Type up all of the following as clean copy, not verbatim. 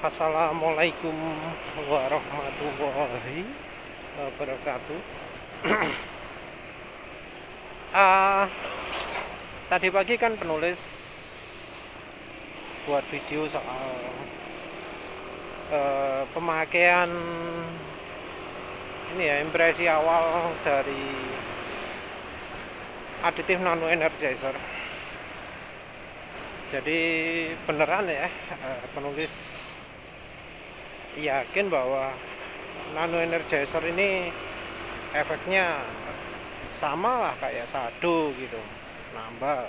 Assalamualaikum warahmatullahi wabarakatuh. Ah, Tadi pagi kan penulis buat video soal pemakaian ini ya, impresi awal dari aditif nano energizer. Jadi beneran ya, penulis yakin bahwa nano energizer ini efeknya sama lah kayak sado gitu, nambah.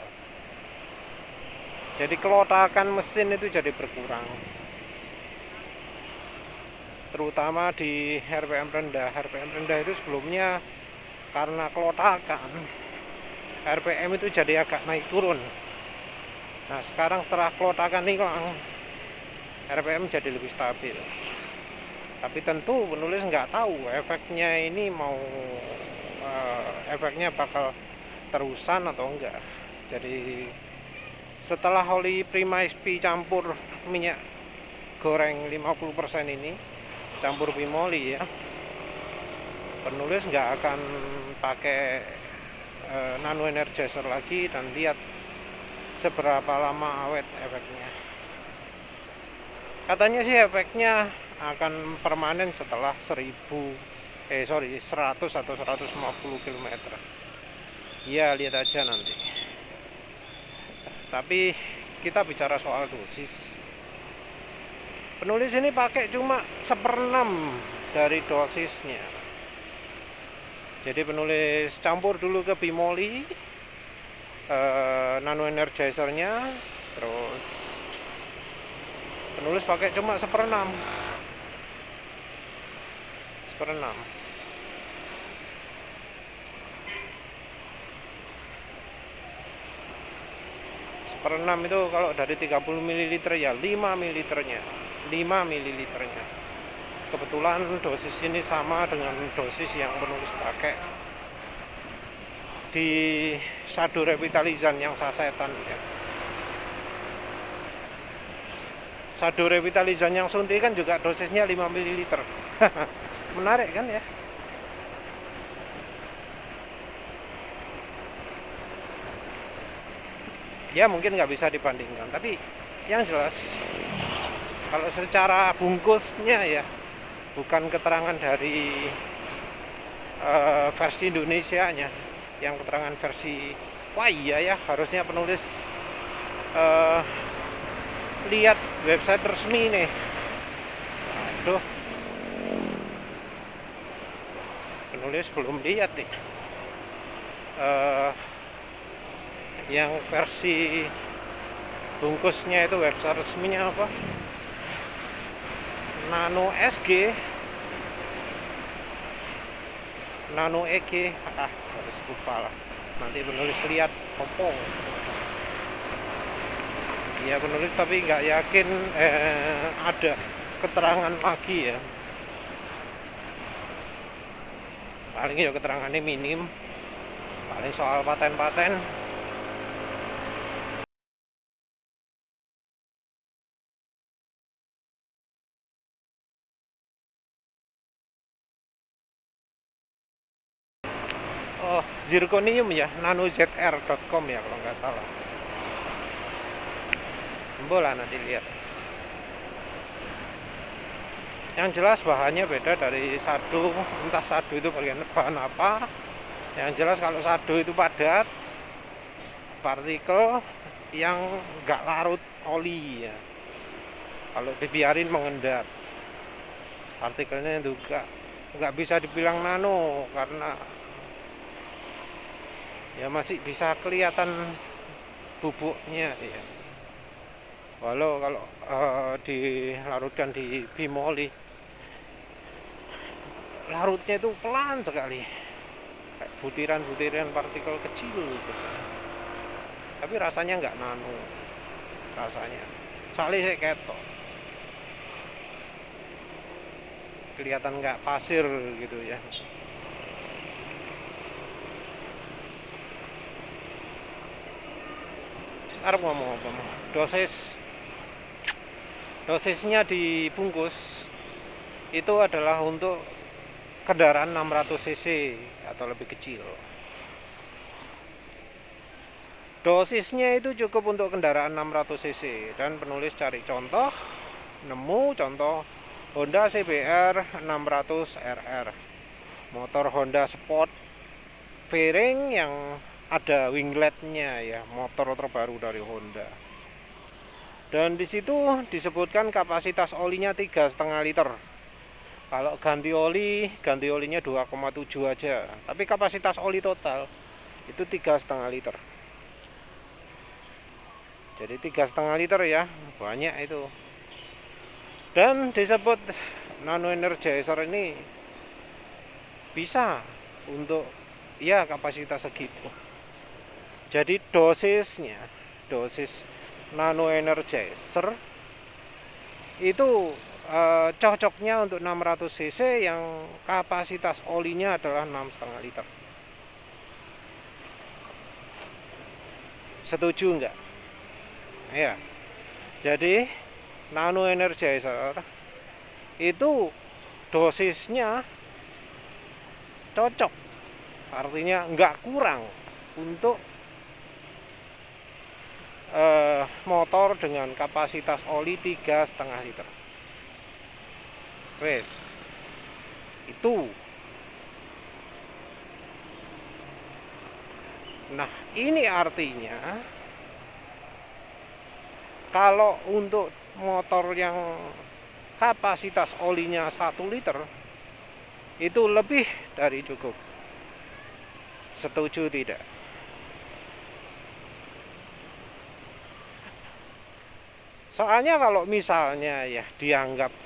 Jadi kelotakan mesin itu jadi berkurang, terutama di RPM rendah. RPM rendah itu sebelumnya karena kelotakan RPM itu jadi agak naik turun. Nah sekarang setelah kelotakan hilang, RPM jadi lebih stabil. Tapi tentu penulis nggak tahu efeknya ini efeknya bakal terusan atau enggak. Jadi setelah oli Prima XP campur minyak goreng 50% ini, campur bimoli ya, penulis nggak akan pakai nano energizer lagi dan lihat seberapa lama awet efeknya. Katanya sih efeknya akan permanen setelah 100 atau 150 km. Ya lihat aja nanti. Tapi kita bicara soal dosis. Penulis ini pakai cuma 1/6 dari dosisnya. Jadi penulis campur dulu ke bimoli, nano energizernya, terus penulis pakai cuma 1/6. 1/6. Itu kalau dari 30 ml ya 5 ml-nya. Kebetulan dosis ini sama dengan dosis yang penulis pakai di sado revitalizan yang sasetan ya. Sado revitalizan yang suntikan juga dosisnya 5 ml. Menarik kan ya? Ya mungkin nggak bisa dibandingkan, tapi yang jelas kalau secara bungkusnya ya, bukan keterangan dari versi Indonesianya, yang keterangan versi wah iya ya, harusnya penulis lihat website resmi nih. Aduh, penulis belum lihat nih yang versi bungkusnya itu website resminya apa, Nano SG, Nano EG, harus lupa lah, nanti penulis lihat kopong ya penulis, tapi nggak yakin ada keterangan lagi ya, paling ya keterangannya minim, paling soal paten-paten. Oh, zirconium ya, nanozr.com ya kalau nggak salah. Boleh nanti lihat. Yang jelas bahannya beda dari sado, entah sado itu bahan apa. Yang jelas kalau sado itu padat, partikel yang nggak larut oli ya. Kalau dibiarin mengendap, partikelnya juga nggak bisa dibilang nano karena ya masih bisa kelihatan bubuknya ya. Walau kalau dilarutkan di bimoli, larutnya itu pelan sekali, kayak butiran-butiran partikel kecil gitu. Tapi rasanya nggak nano, rasanya soalnya saya ketok, kelihatan nggak pasir gitu ya. Arep ngomong apa? Dosis Dosisnya dibungkus itu adalah untuk kendaraan 600 cc atau lebih kecil. Dosisnya itu cukup untuk kendaraan 600 cc dan penulis cari contoh, nemu contoh Honda CBR 600 RR, motor Honda Sport fairing yang ada wingletnya ya, motor terbaru dari Honda. Dan di situ disebutkan kapasitas olinya 3,5 liter. Kalau ganti olinya 2,7 aja. Tapi kapasitas oli total itu 3,5 liter. Jadi 3,5 liter ya, banyak itu. Dan disebut Nano Energizer ini bisa untuk ya kapasitas segitu. Jadi dosis Nano Energizer itu cocoknya untuk 600 cc yang kapasitas olinya adalah 6,5 liter. Setuju enggak? Ya. Jadi Nano Energizer itu dosisnya cocok, artinya enggak kurang untuk motor dengan kapasitas oli 3,5 liter. Wes, itu. Nah, ini artinya kalau untuk motor yang kapasitas olinya 1 liter itu lebih dari cukup. Setuju tidak? Soalnya kalau misalnya ya dianggap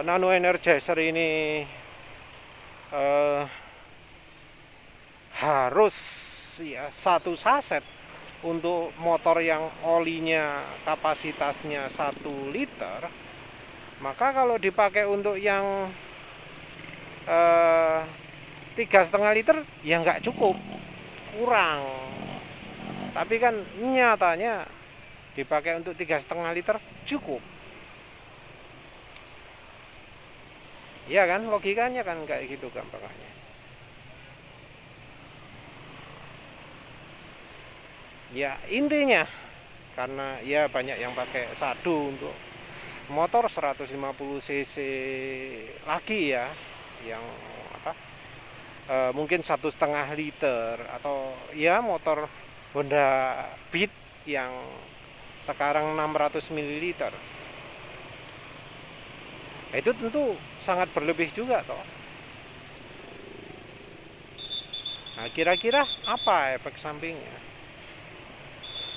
Nano Energizer ini harus ya 1 saset untuk motor yang olinya kapasitasnya 1 liter, maka kalau dipakai untuk yang 3,5 liter ya nggak cukup, kurang. Tapi kan nyatanya dipakai untuk 3,5 liter cukup. Ya kan, logikanya kan kayak gitu gampangnya. Ya intinya karena ya banyak yang pakai sadu untuk motor 150 cc lagi ya, yang apa mungkin 1,5 liter atau ya motor Honda Beat yang sekarang 600 ml. Itu tentu sangat berlebih juga toh. Nah, kira-kira apa efek sampingnya?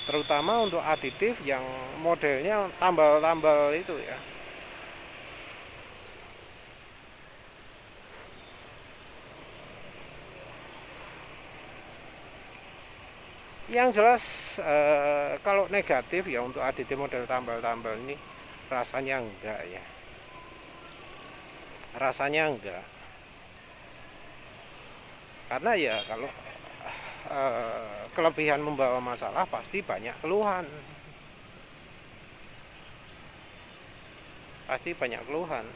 Terutama untuk aditif yang modelnya tambal-tambal itu ya. Yang jelas kalau negatif ya untuk aditif model tambal-tambal ini rasanya enggak ya. Rasanya enggak. Karena ya kalau kelebihan membawa masalah pasti banyak keluhan. Pasti banyak keluhan.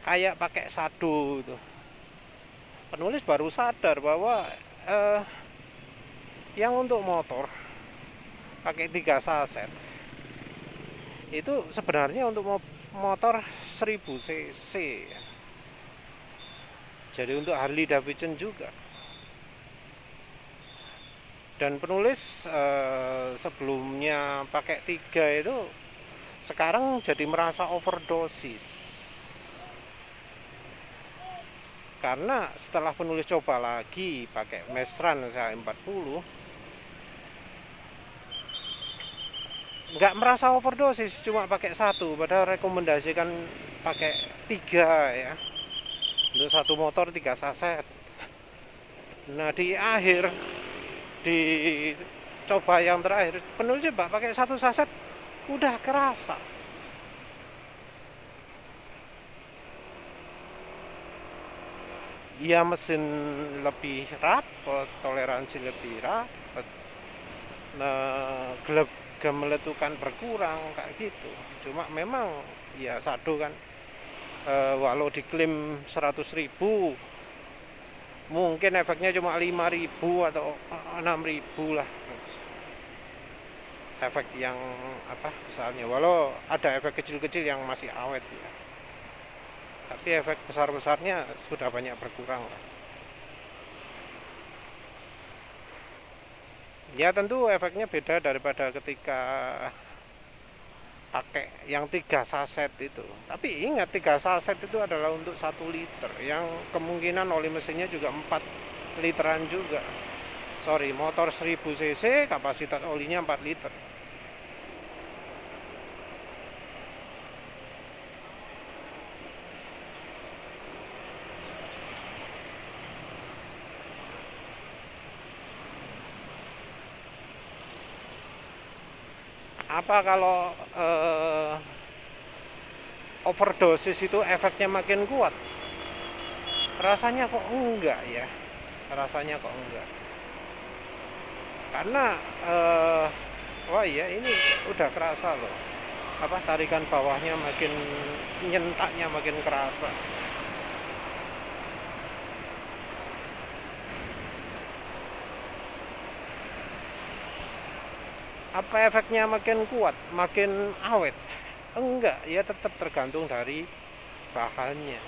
Kayak pakai sadu itu. Penulis baru sadar bahwa yang untuk motor pakai 3 saset itu sebenarnya untuk motor 1000 cc. Jadi untuk Harley Davidson juga. Dan penulis sebelumnya pakai 3 itu sekarang jadi merasa overdosis. Karena setelah penulis coba lagi pakai Mestran SH40 nggak merasa overdosis, cuma pakai 1, padahal rekomendasikan pakai 3 ya, untuk satu motor 3 saset. Nah di akhir, di coba yang terakhir penulis coba pakai 1 saset udah kerasa. ya mesin lebih rapet, toleransi lebih rapet, gemeletukan berkurang kayak gitu. Cuma memang ya sado kan, walau diklaim 100.000, mungkin efeknya cuma 5.000 atau 6.000 lah, efek yang apa misalnya, walau ada efek kecil-kecil yang masih awet ya, tapi efek besar-besarnya sudah banyak berkurang lah. Ya tentu efeknya beda daripada ketika pakai yang 3 saset itu. Tapi ingat 3 saset itu adalah untuk 1 liter, yang kemungkinan oli mesinnya juga 4 literan juga. Sorry, motor 1000 cc kapasitas olinya 4 liter. Apa kalau overdosis itu efeknya makin kuat? Rasanya kok enggak ya, rasanya kok enggak, karena wah iya ini udah kerasa loh, apa tarikan bawahnya makin, nyentaknya makin kerasa. Apa efeknya makin kuat, makin awet? Enggak, ya tetap tergantung dari bahannya.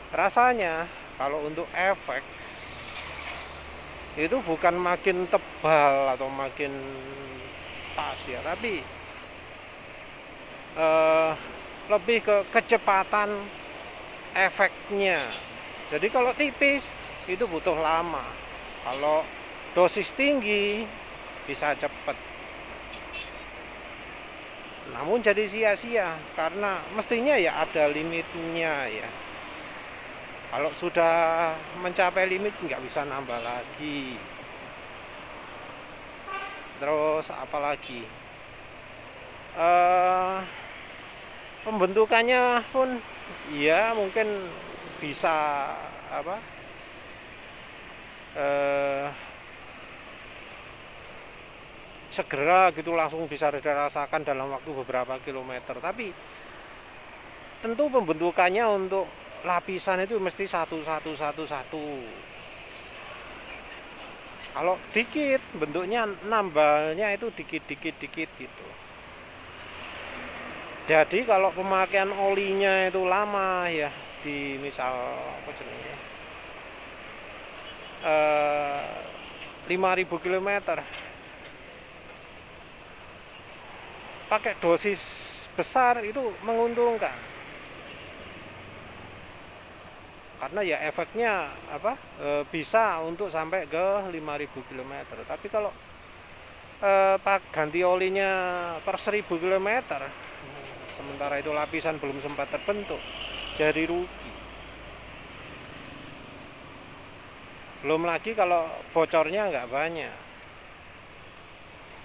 Rasanya kalau untuk efek itu bukan makin tebal atau makin pas ya, tapi lebih ke kecepatan efeknya. Jadi kalau tipis itu butuh lama, kalau dosis tinggi bisa cepat. Namun jadi sia-sia karena mestinya ya ada limitnya ya. Kalau sudah mencapai limit nggak bisa nambah lagi. Terus apalagi? Pembentukannya pun ya mungkin bisa apa? Segera gitu langsung bisa dirasakan dalam waktu beberapa kilometer. Tapi tentu pembentukannya untuk lapisan itu mesti satu. Kalau dikit bentuknya nambahnya itu dikit gitu. Jadi kalau pemakaian olinya itu lama ya, di misal apa jenenge 5.000 km, pakai dosis besar itu menguntungkan. Karena ya efeknya apa bisa untuk sampai ke 5.000 km. Tapi kalau ganti olinya per 1.000 km, sementara itu lapisan belum sempat terbentuk, jadi rugi. Belum lagi kalau bocornya nggak banyak,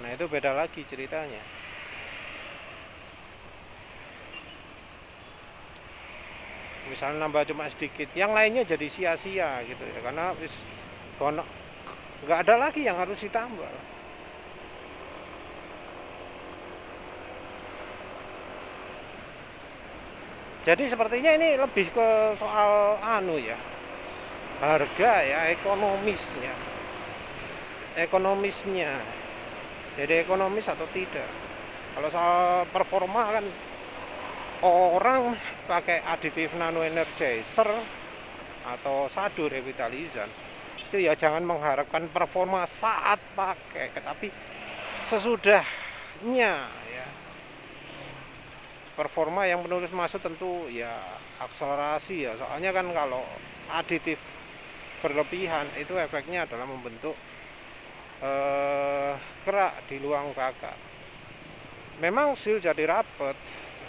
nah itu beda lagi ceritanya. Misalnya nambah cuma sedikit, yang lainnya jadi sia-sia gitu ya, karena nggak ada lagi yang harus ditambah. Jadi sepertinya ini lebih ke soal ya, harga ya, ekonomisnya. Jadi ekonomis atau tidak. Kalau soal performa kan orang pakai aditif nano energizer atau sado revitalizan itu ya jangan mengharapkan performa saat pakai, tapi sesudahnya ya. Performa yang menurut Masud tentu ya akselerasi ya, soalnya kan kalau aditif berlebihan itu efeknya adalah membentuk kerak di luang bakar. Memang seal jadi rapet,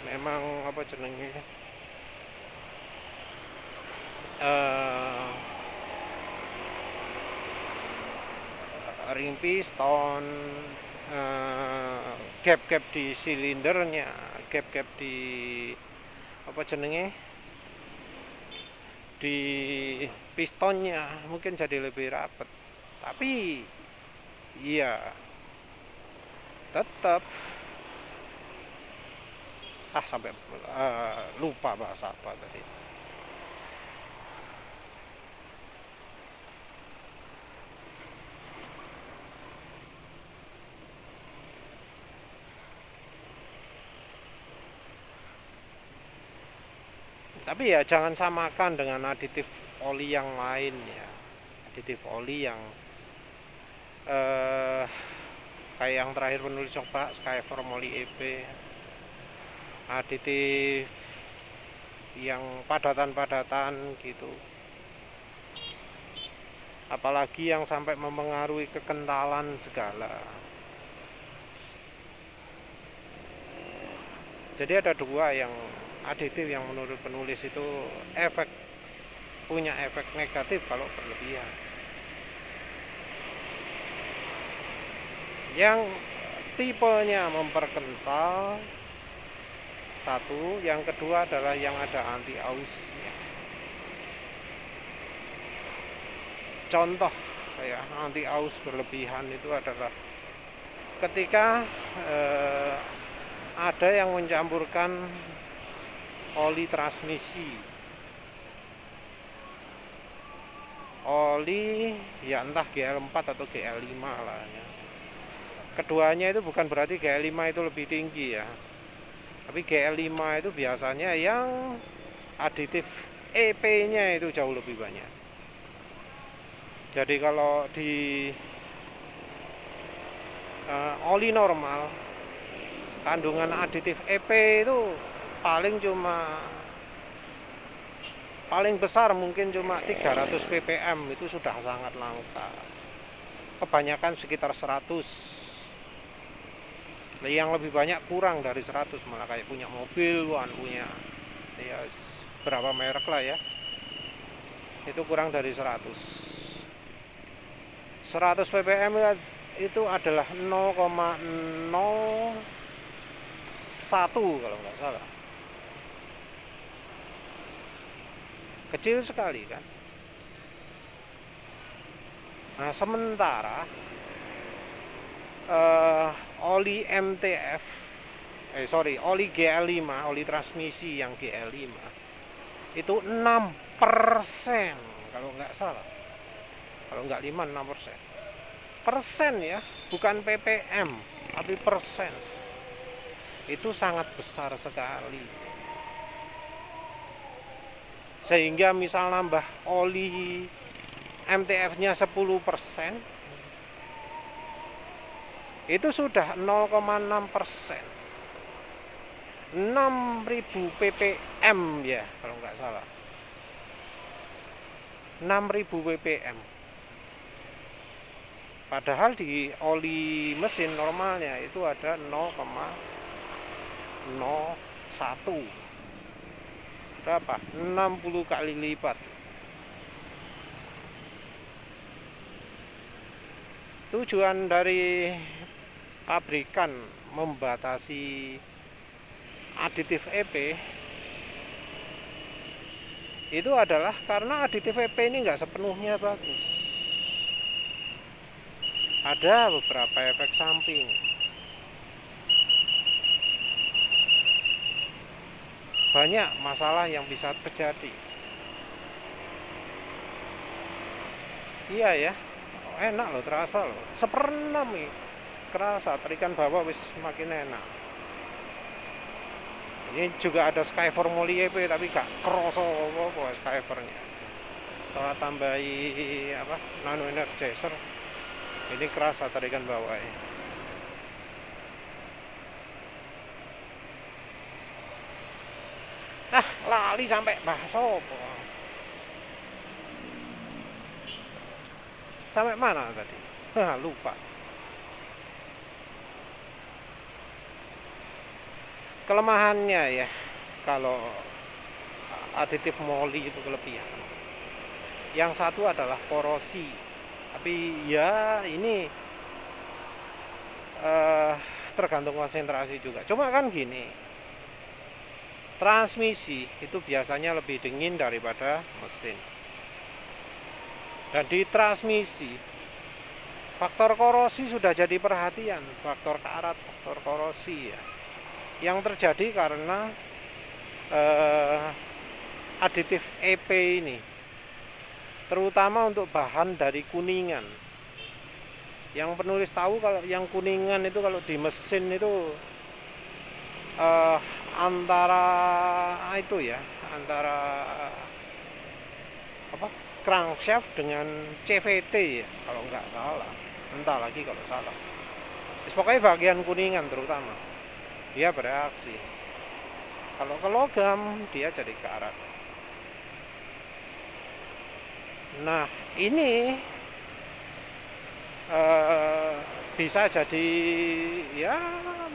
memang apa jenenge ring piston, gap di silindernya, gap di apa jenenge di pistonnya mungkin jadi lebih rapet, tapi iya tetap sampai lupa bahasa apa tadi. Tapi ya jangan samakan dengan aditif oli yang lain ya. Aditif oli yang kayak yang terakhir penulis coba Skyfer Moly EP, aditif yang padatan-padatan gitu, apalagi yang sampai mempengaruhi kekentalan segala. Jadi ada dua yang aditif yang menurut penulis itu punya efek negatif kalau berlebihan. Yang tipenya memperkental satu, yang kedua adalah yang ada anti ausnya. Contoh ya, anti aus berlebihan itu adalah ketika ada yang mencampurkan oli transmisi, oli ya entah GL4 atau GL5 lah ya. Keduanya itu bukan berarti GL5 itu lebih tinggi ya, tapi GL5 itu biasanya yang aditif EP-nya itu jauh lebih banyak. Jadi kalau di oli normal kandungan aditif EP itu paling besar mungkin cuma 300 ppm, itu sudah sangat langka. Kebanyakan sekitar 100. Yang lebih banyak kurang dari 100, malah kayak punya mobil, punya ya berapa merek lah ya, itu kurang dari 100 ppm itu adalah 0,01 kalau nggak salah, kecil sekali kan. Nah sementara oli MTF oli GL5, oli transmisi yang GL5 itu 6% kalau nggak salah, kalau nggak 5, 6% persen ya, bukan ppm tapi persen. Itu sangat besar sekali, sehingga misal nambah oli MTF nya 10% itu sudah 0,6%, 6000 ppm ya kalau nggak salah, 6000 ppm. Padahal di oli mesin normalnya itu ada 0,01, berapa? 60 kali lipat. Tujuan dari pabrikan membatasi aditif EP itu adalah karena aditif EP ini nggak sepenuhnya bagus. Ada beberapa efek samping. Banyak masalah yang bisa terjadi. Iya ya, enak loh, terasa loh. 1/6 nih, kerasa terikan bawah wis makin enak. Ini juga ada Skyfer Moly EP tapi gak kroso apa Skyfernya. Setelah tambahi nano energizer, ini kerasa tarikan bawah ya. Lali sampai bahas apa? Sampai mana tadi? Lupa. Kelemahannya ya, kalau aditif Moly itu kelebihan. Yang satu adalah korosi. Tapi ya ini tergantung konsentrasi juga. Cuma kan gini, transmisi itu biasanya lebih dingin daripada mesin. Dan di transmisi faktor korosi sudah jadi perhatian, faktor karat, faktor korosi ya. Yang terjadi karena aditif EP ini, terutama untuk bahan dari kuningan. Yang penulis tahu kalau yang kuningan itu kalau di mesin itu antara itu ya, antara apa, crankshaft dengan CVT ya, kalau nggak salah, entah lagi kalau salah. Pokoknya bagian kuningan terutama dia bereaksi. Kalau ke logam dia jadi karat. Nah ini bisa jadi ya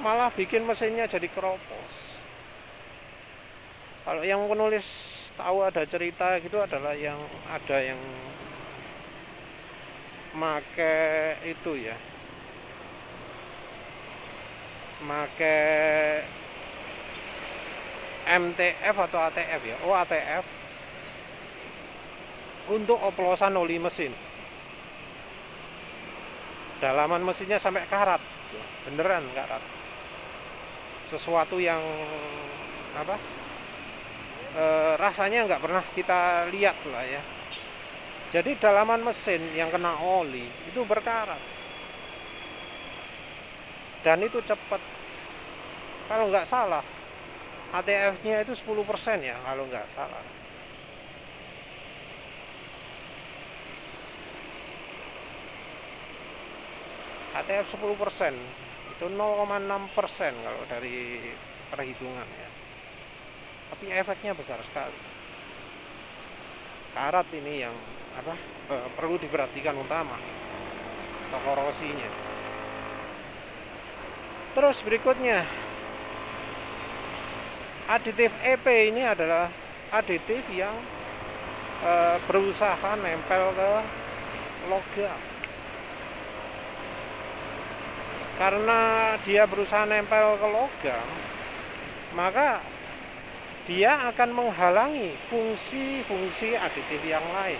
malah bikin mesinnya jadi keropos. Kalau yang penulis tahu ada cerita gitu adalah yang ada yang make itu ya, make MTF atau ATF ya, ATF untuk oplosan oli mesin. Dalaman mesinnya sampai karat, beneran karat. Sesuatu yang apa? Rasanya nggak pernah kita lihat lah ya. Jadi dalaman mesin yang kena oli itu berkarat. Dan itu cepat. Kalau nggak salah, ATF-nya itu 10% ya kalau nggak salah. ATF 10% itu 0,6% kalau dari perhitungan ya. Tapi efeknya besar sekali. Karat ini yang perlu diperhatikan utama, atau korosinya. Terus berikutnya, aditif EP ini adalah aditif yang berusaha nempel ke logam. Karena dia berusaha nempel ke logam, maka dia akan menghalangi fungsi-fungsi aditif yang lain.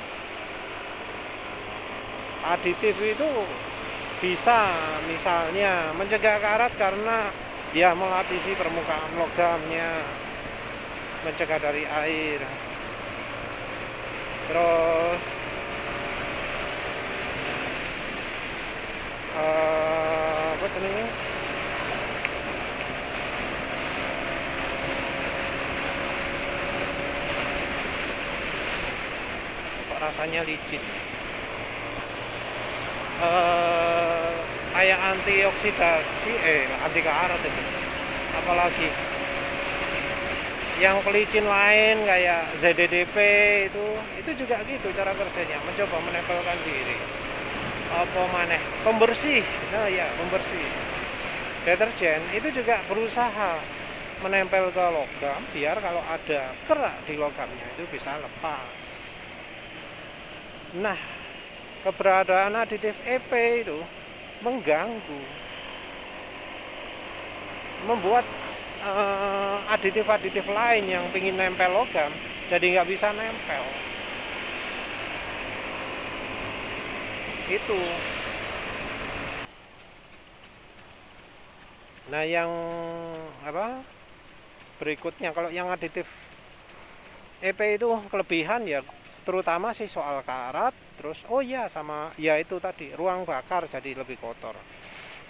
Aditif itu bisa misalnya mencegah karat karena dia melapisi permukaan logamnya, mencegah dari air. Terus apa namanya? Kok rasanya licin? Kayak antioksidasi, anti karat itu. Apalagi yang pelicin lain kayak ZDDP itu juga gitu cara kerjanya, mencoba menempelkan diri. Apa maneh, pembersih, nah ya pembersih deterjen itu juga berusaha menempel ke logam biar kalau ada kerak di logamnya itu bisa lepas. Nah, keberadaan aditif EP itu mengganggu, membuat aditif-aditif lain yang ingin nempel logam jadi nggak bisa nempel. Itu. Nah yang berikutnya, kalau yang aditif EP itu kelebihan ya terutama sih soal karat. Terus sama ya itu tadi, ruang bakar jadi lebih kotor,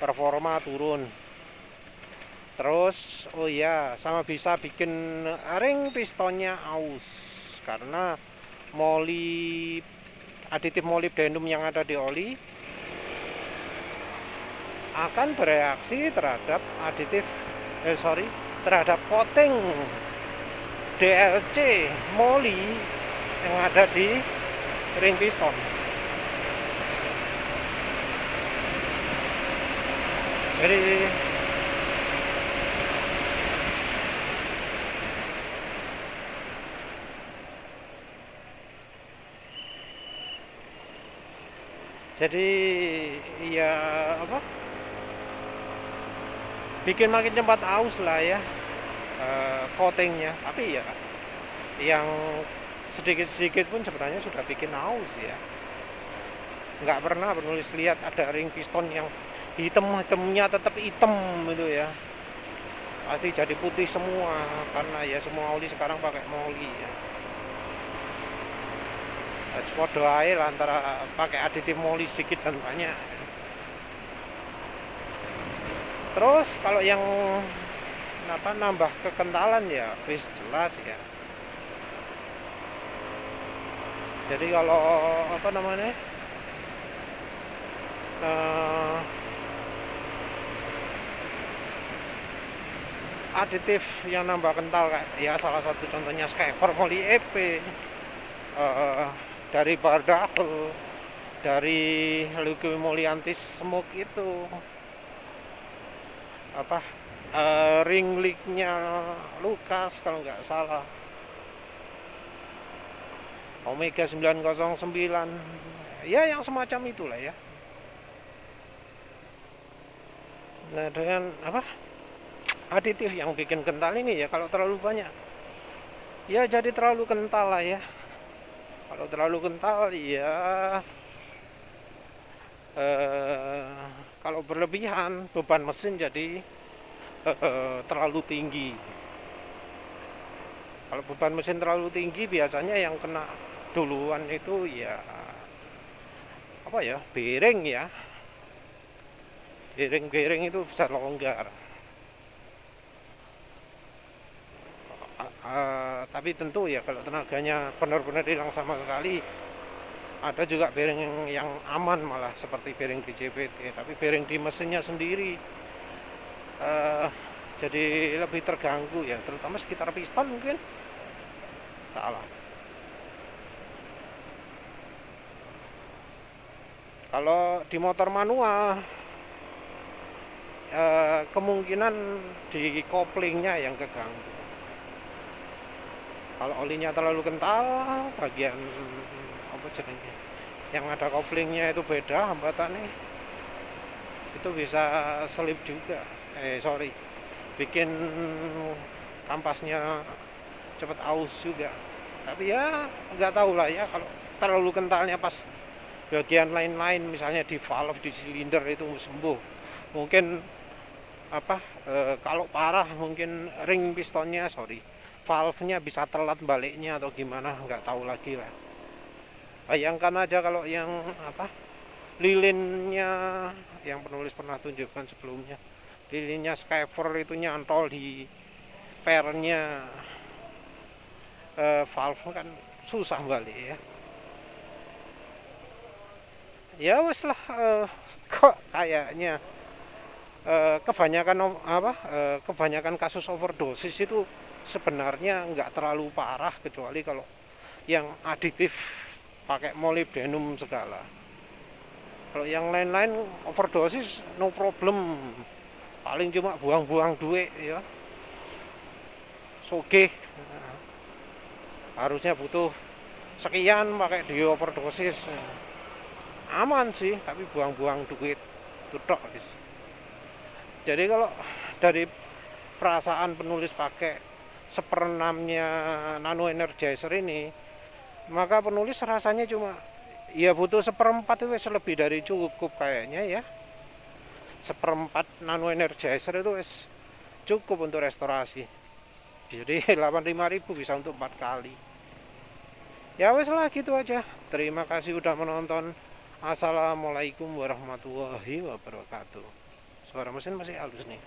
performa turun. Terus sama bisa bikin ring pistonnya aus karena aditif molibdenum yang ada di oli akan bereaksi terhadap terhadap coating DLC moli yang ada di ring piston. Jadi ya bikin makin cepat aus lah ya. coatingnya, tapi ya yang sedikit-sedikit pun sebenarnya sudah bikin aus ya. Nggak pernah penulis lihat ada ring piston yang hitamnya tetap hitam gitu ya, pasti jadi putih semua karena ya semua oli sekarang pakai moli ya. Podo ae lah antara pakai aditif moli sedikit dan banyak. Terus kalau yang nambah kekentalan ya wis jelas ya. Jadi kalau aditif yang nambah kental kayak ya salah satu contohnya Skyper Moli EP, dari Bardakhl, dari Liqui Moly anti smoke itu ring leak-nya Lucas kalau nggak salah, Omega 909 ya, yang semacam itulah ya. Nah, dengan aditif yang bikin kental ini ya, kalau terlalu banyak ya jadi terlalu kental lah ya. Kalau terlalu kental ya kalau berlebihan beban mesin jadi terlalu tinggi. Kalau beban mesin terlalu tinggi biasanya yang kena duluan itu ya bearing ya. Bearing itu bisa longgar. Tapi tentu ya kalau tenaganya benar-benar hilang sama sekali, ada juga bearing yang aman malah seperti bearing di JPT, tapi bearing di mesinnya sendiri jadi lebih terganggu ya, terutama sekitar piston mungkin. Salah. Kalau di motor manual kemungkinan di koplingnya yang keganggu. Kalau olinya terlalu kental, bagian yang ada koplingnya itu beda hambatannya, itu bisa selip juga. Bikin kampasnya cepat aus juga. Tapi ya nggak tahu lah ya, kalau terlalu kentalnya pas bagian lain-lain, misalnya di valve, di silinder itu sembuh. Mungkin kalau parah mungkin ring pistonnya valve-nya bisa telat baliknya atau gimana, nggak tahu lagi lah. Bayangkan aja kalau yang lilinnya yang penulis pernah tunjukkan sebelumnya, lilinnya Skyper itu nyantol di pernya valve kan susah balik ya. Ya wes lah, kok kayaknya kebanyakan kasus overdosis itu sebenarnya nggak terlalu parah, kecuali kalau yang aditif pakai molybdenum segala. Kalau yang lain-lain overdosis no problem, paling cuma buang-buang duit ya, sogeh. Harusnya butuh sekian pakai di overdosis, aman sih, tapi buang-buang duit itu tok. Jadi kalau dari perasaan penulis pakai 1/6-nya nano energizer ini, maka penulis rasanya cuma ya butuh 1/4 itu lebih dari cukup kayaknya ya. 1/4 nano energizer itu cukup untuk restorasi. Jadi 85.000 bisa untuk 4 kali. Ya wes lah, gitu aja. Terima kasih udah menonton. Assalamualaikum warahmatullahi wabarakatuh. Suara mesin masih halus nih.